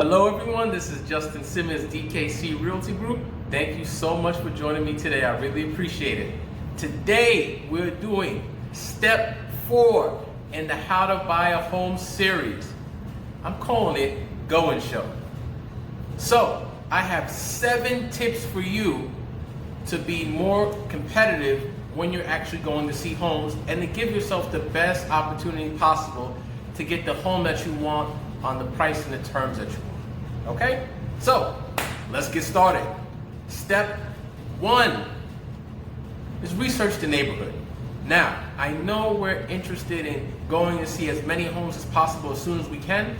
Hello everyone, this is Justin Simmons, DKC Realty Group. Thank you so much for joining me today. I really appreciate it. Today we're doing step 4 in the How to Buy a Home series. I'm calling it Go and Show. So I have 7 tips for you to be more competitive when you're actually going to see homes and to give yourself the best opportunity possible to get the home that you want on the price and the terms that you want. Okay? So, let's get started. Step 1 is research the neighborhood. Now, I know we're interested in going to see as many homes as possible as soon as we can,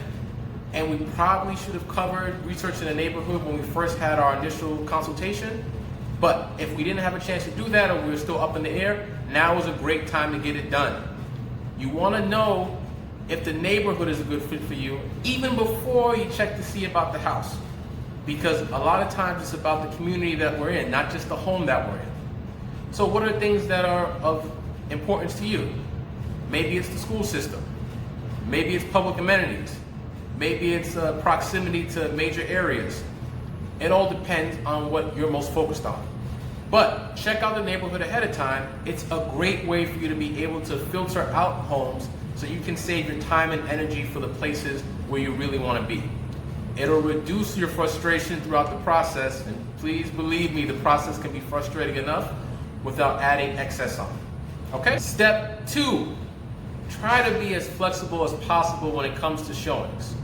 and we probably should have covered research in the neighborhood when we first had our initial consultation. But if we didn't have a chance to do that or we were still up in the air, now is a great time to get it done. You want to know if the neighborhood is a good fit for you, even before you check to see about the house. Because a lot of times it's about the community that we're in, not just the home that we're in. So what are things that are of importance to you? Maybe it's the school system. Maybe it's public amenities. Maybe it's proximity to major areas. It all depends on what you're most focused on. But check out the neighborhood ahead of time. It's a great way for you to be able to filter out homes so you can save your time and energy for the places where you really want to be. It'll reduce your frustration throughout the process, and please believe me, the process can be frustrating enough without adding excess on. Okay? Step 2, try to be as flexible as possible when it comes to showings.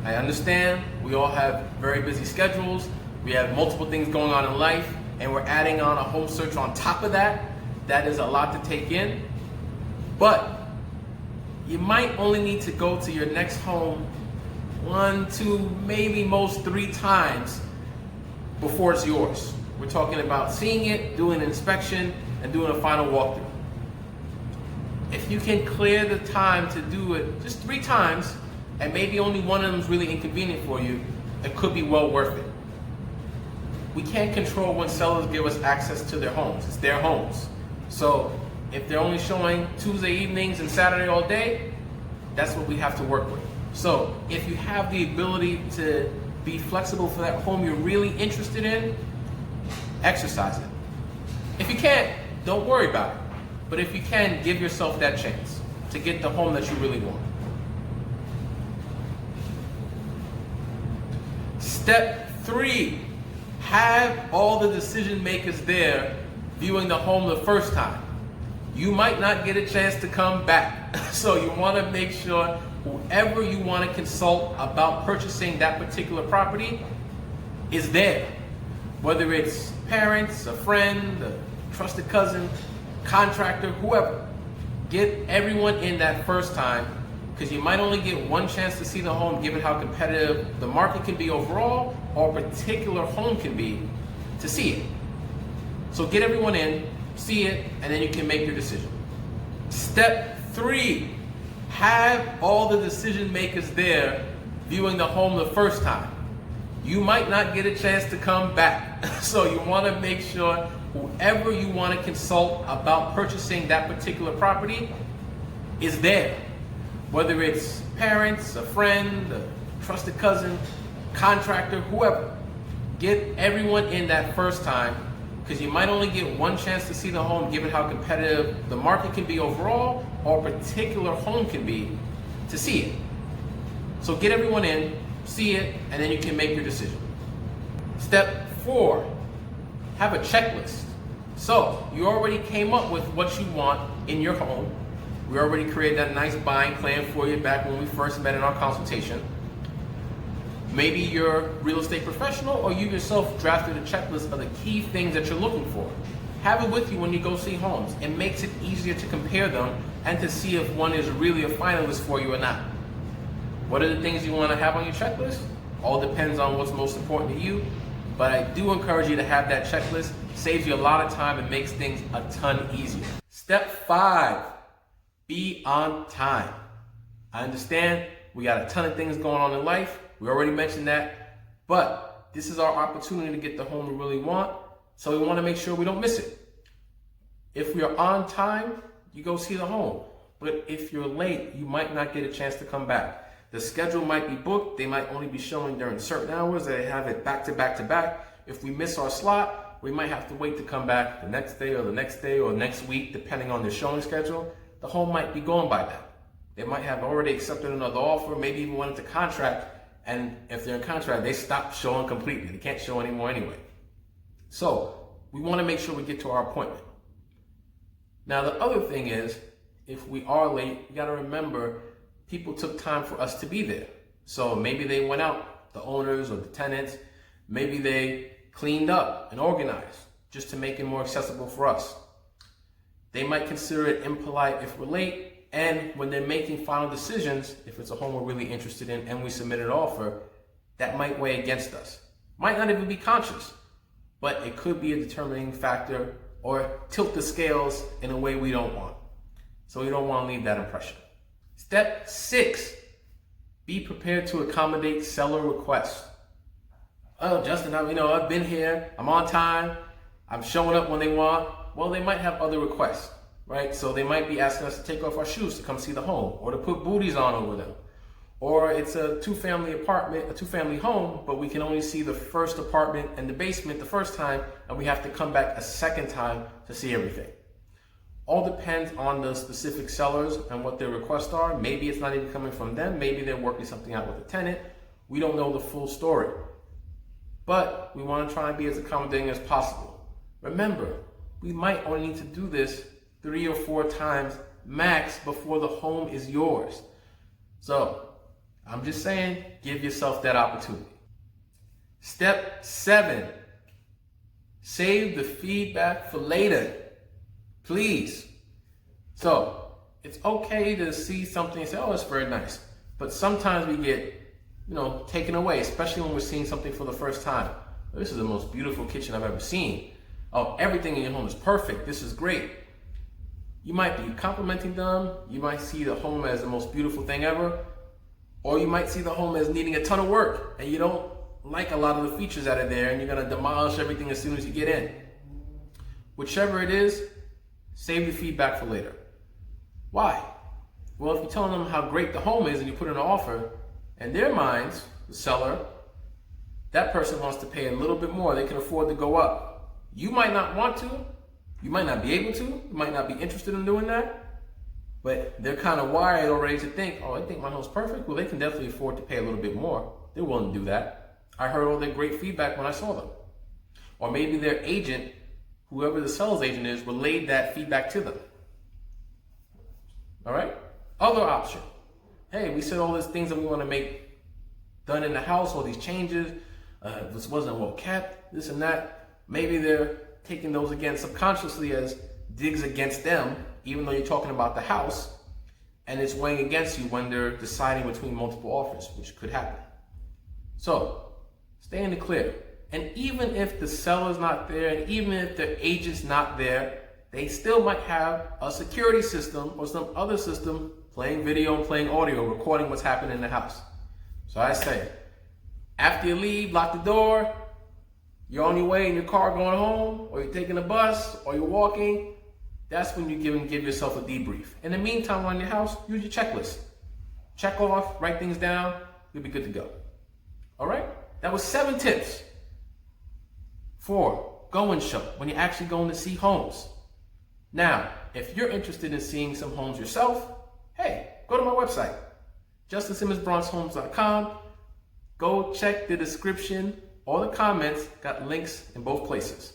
I understand we all have very busy schedules, we have multiple things going on in life, and we're adding on a home search on top of that. That is a lot to take in, but you might only need to go to your next home 1, 2, maybe most 3 times before it's yours. We're talking about seeing it, doing an inspection, and doing a final walkthrough. If you can clear the time to do it just 3 times, and maybe only one of them is really inconvenient for you, it could be well worth it. We can't control when sellers give us access to their homes. It's their homes. So if they're only showing Tuesday evenings and Saturday all day, that's what we have to work with. So if you have the ability to be flexible for that home you're really interested in, exercise it. If you can't, don't worry about it. But if you can, give yourself that chance to get the home that you really want. Step 3, have all the decision makers there viewing the home the first time. You might not get a chance to come back. So you want to make sure whoever you want to consult about purchasing that particular property is there. Whether it's parents, a friend, a trusted cousin, contractor, whoever. Get everyone in that first time, because you might only get one chance to see the home given how competitive the market can be overall or a particular home can be to see it. So get everyone in, see it, and then you can make your decision. Step 3, have all the decision makers there viewing the home the first time. You might not get a chance to come back. So you want to make sure whoever you want to consult about purchasing that particular property is there. Whether it's parents, a friend, a trusted cousin, contractor, whoever. Get everyone in that first time, because you might only get one chance to see the home given how competitive the market can be overall or a particular home can be to see it. So get everyone in, see it, and then you can make your decision. Step 4, have a checklist. So you already came up with what you want in your home. We already created that nice buying plan for you back when we first met in our consultation. Maybe you're a real estate professional or you yourself drafted a checklist of the key things that you're looking for. Have it with you when you go see homes. It makes it easier to compare them and to see if one is really a finalist for you or not. What are the things you want to have on your checklist? All depends on what's most important to you, but I do encourage you to have that checklist. Saves you a lot of time and makes things a ton easier. Step 5, be on time. I understand we got a ton of things going on in life. We already mentioned that, but this is our opportunity to get the home we really want, so we want to make sure we don't miss it. If we are on time, you go see the home. But if you're late, you might not get a chance to come back. The schedule might be booked. They might only be showing during certain hours. They have it back to back to back. If we miss our slot, we might have to wait to come back the next day or the next day or next week, depending on their showing schedule. The home might be gone by then. They might have already accepted another offer, maybe even went into contract. And if they're in contract, they stop showing completely. They can't show anymore anyway. So we want to make sure we get to our appointment. Now, the other thing is, if we are late, you got to remember people took time for us to be there. So maybe they went out, the owners or the tenants, maybe they cleaned up and organized just to make it more accessible for us. They might consider it impolite if we're late, and when they're making final decisions, if it's a home we're really interested in and we submit an offer, that might weigh against us. Might not even be conscious, but it could be a determining factor or tilt the scales in a way we don't want. So we don't want to leave that impression. Step 6, be prepared to accommodate seller requests. Oh, Justin, I've been here, I'm on time, I'm showing up when they want. Well, they might have other requests, right? So they might be asking us to take off our shoes to come see the home, or to put booties on over them. Or it's a two-family apartment, a two-family home, but we can only see the first apartment and the basement the first time, and we have to come back a second time to see everything. All depends on the specific sellers and what their requests are. Maybe it's not even coming from them. Maybe they're working something out with the tenant. We don't know the full story. But we want to try and be as accommodating as possible. Remember, we might only need to do this 3 or 4 times max before the home is yours. So, I'm just saying, give yourself that opportunity. Step 7, save the feedback for later. Please. So, it's okay to see something and say, oh, it's very nice. But sometimes we get, taken away, especially when we're seeing something for the first time. This is the most beautiful kitchen I've ever seen. Oh, everything in your home is perfect. This is great. You might be complimenting them. You might see the home as the most beautiful thing ever. Or you might see the home as needing a ton of work and you don't like a lot of the features that are there and you're going to demolish everything as soon as you get in. Whichever it is, save the feedback for later. Why? Well, if you're telling them how great the home is and you put in an offer, in their minds, the seller, that person wants to pay a little bit more. They can afford to go up. You might not want to. You might not be able to. You might not be interested in doing that. But they're kind of wired already to think, oh, I think my home's perfect. Well, they can definitely afford to pay a little bit more. They're willing to do that. I heard all their great feedback when I saw them. Or maybe their agent, whoever the seller's agent is, relayed that feedback to them. All right? Other option. Hey, we said all these things that we want to make done in the house, all these changes. This wasn't well kept, this and that. Maybe they're taking those again subconsciously as digs against them, even though you're talking about the house, and it's weighing against you when they're deciding between multiple offers, which could happen. So, stay in the clear. And even if the seller's not there, and even if the agent's not there, they still might have a security system or some other system playing video and playing audio, recording what's happening in the house. So I say, after you leave, lock the door, you're on your way in your car going home, or you're taking a bus, or you're walking, that's when you give yourself a debrief. In the meantime, while in your house, use your checklist. Check off, write things down, you'll be good to go. All right? That was 7 tips for go and show when you're actually going to see homes. Now, if you're interested in seeing some homes yourself, hey, go to my website, justinsimmonsbronxhomes.com. Go check the description or the comments, got links in both places.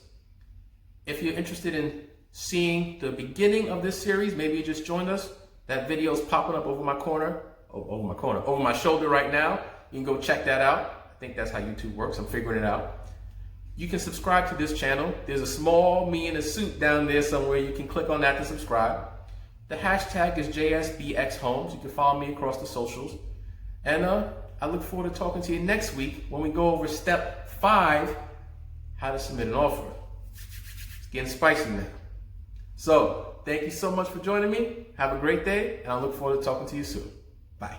If you're interested in seeing the beginning of this series, maybe you just joined us, that video is popping up over my shoulder right now. You can go check that out. I think that's how YouTube works. I'm figuring it out. You can subscribe to this channel. There's a small me in a suit down there somewhere. You can click on that to subscribe. The hashtag is jsbxhomes. You can follow me across the socials. And I look forward to talking to you next week when we go over step 5, how to submit an offer. It's getting spicy now. So, thank you so much for joining me. Have a great day, and I look forward to talking to you soon. Bye.